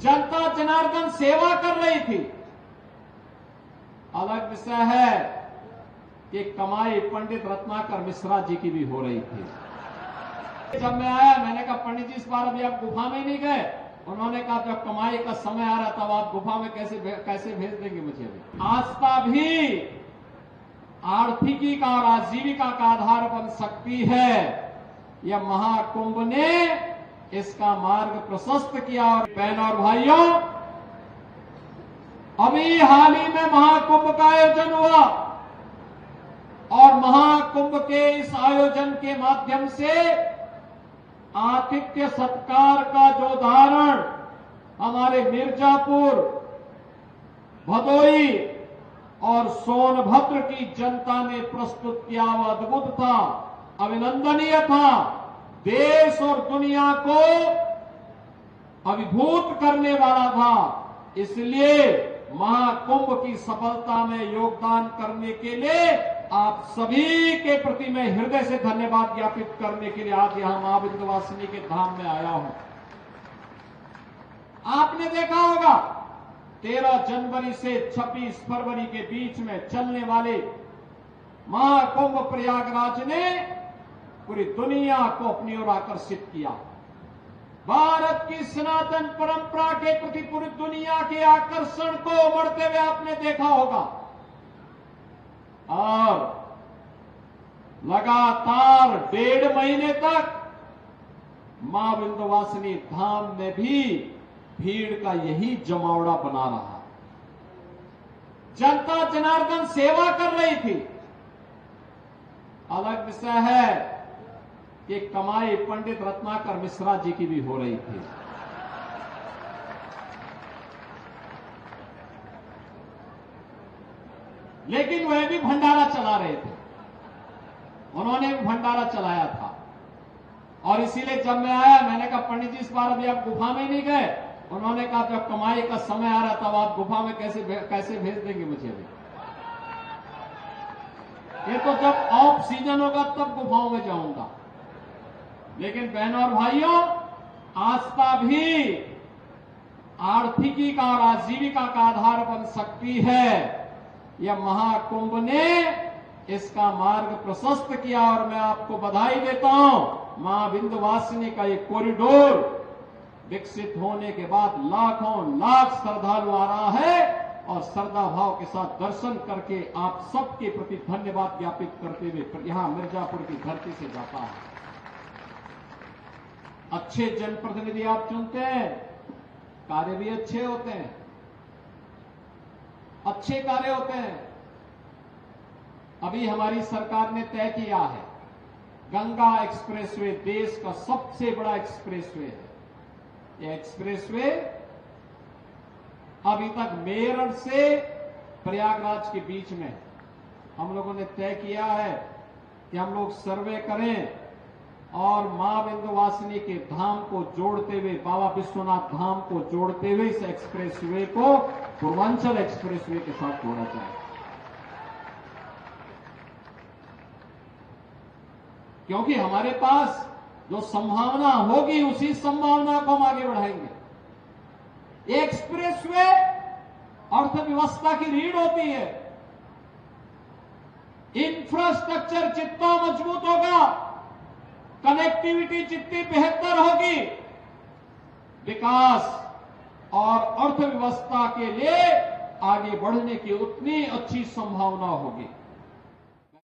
जनता जनार्दन सेवा कर रही थी। अलग विषय है कि कमाई पंडित रत्नाकर मिश्रा जी की भी हो रही थी। जब मैं आया मैंने कहा पंडित जी इस बार अभी आप गुफा में नहीं गए। उन्होंने कहा जब कमाई का समय आ रहा तब आप गुफा में कैसे भेज देंगे मुझे भी। आस्था भी आर्थिकी का और आजीविका का आधार बन सकती है। यह महाकुंभ ने इसका मार्ग प्रशस्त किया। और बहनों और भाइयों, अभी हाल ही में महाकुंभ का आयोजन हुआ और महाकुंभ के इस आयोजन के माध्यम से आतिथ्य सत्कार का जो उदाहरण हमारे मिर्जापुर, भदोई और सोनभद्र की जनता ने प्रस्तुत किया वह अद्भुत था, अभिनंदनीय था, देश और दुनिया को अभिभूत करने वाला था। इसलिए महाकुंभ की सफलता में योगदान करने के लिए आप सभी के प्रति मैं हृदय से धन्यवाद ज्ञापित करने के लिए आज यहां मां विंध्यवासिनी के धाम में आया हूं। आपने देखा होगा 13 जनवरी से 26 फरवरी के बीच में चलने वाले महाकुंभ प्रयागराज ने पूरी दुनिया को अपनी ओर आकर्षित किया। भारत की सनातन परंपरा के प्रति पूरी दुनिया के आकर्षण को उमड़ते हुए आपने देखा होगा और लगातार 1.5 महीने तक मां विंध्यवासिनी धाम में भी भीड़ का यही जमावड़ा बना रहा। जनता जनार्दन सेवा कर रही थी। अलग विषय है कि कमाई पंडित रत्नाकर मिश्रा जी की भी हो रही थी। लेकिन वह भी भंडारा चला रहे थे। उन्होंने भी भंडारा चलाया था और इसीलिए जब मैं आया मैंने कहा पंडित जी इस बार अभी आप गुफा में नहीं गए। उन्होंने कहा जब कमाई का समय आ रहा तब आप गुफा में कैसे भेज देंगे मुझे अभी। ये तो जब ऑफ सीजन होगा तब गुफाओं में जाऊंगा। लेकिन बहनों और भाइयों, आस्था भी आर्थिकी का और आजीविका का आधार बन सकती है। यह महाकुंभ ने इसका मार्ग प्रशस्त किया और मैं आपको बधाई देता हूं। मां विंध्यवासिनी का ये कॉरिडोर विकसित होने के बाद लाखों लाख श्रद्धालु आ रहा है और श्रद्धा भाव के साथ दर्शन करके आप सबके प्रति धन्यवाद ज्ञापित करते हुए यहां मिर्जापुर की धरती से जाता है। अच्छे जनप्रतिनिधि आप चुनते हैं, कार्य भी अच्छे होते हैं, अच्छे कार्य होते हैं। अभी हमारी सरकार ने तय किया है गंगा एक्सप्रेसवे देश का सबसे बड़ा एक्सप्रेसवे है। यह एक्सप्रेसवे अभी तक मेरठ से प्रयागराज के बीच में हम लोगों ने तय किया है कि हम लोग सर्वे करें और मां विंध्यवासिनी के धाम को जोड़ते हुए, बाबा विश्वनाथ धाम को जोड़ते हुए इस एक्सप्रेसवे को पूर्वांचल एक्सप्रेसवे के साथ जोड़ा जाए। क्योंकि हमारे पास जो संभावना होगी उसी संभावना को हम आगे बढ़ाएंगे। एक्सप्रेसवे अर्थव्यवस्था की रीढ़ होती है। इंफ्रास्ट्रक्चर जितना मजबूत होगा, कनेक्टिविटी जितनी बेहतर होगी, विकास और अर्थव्यवस्था के लिए आगे बढ़ने की उतनी अच्छी संभावना होगी।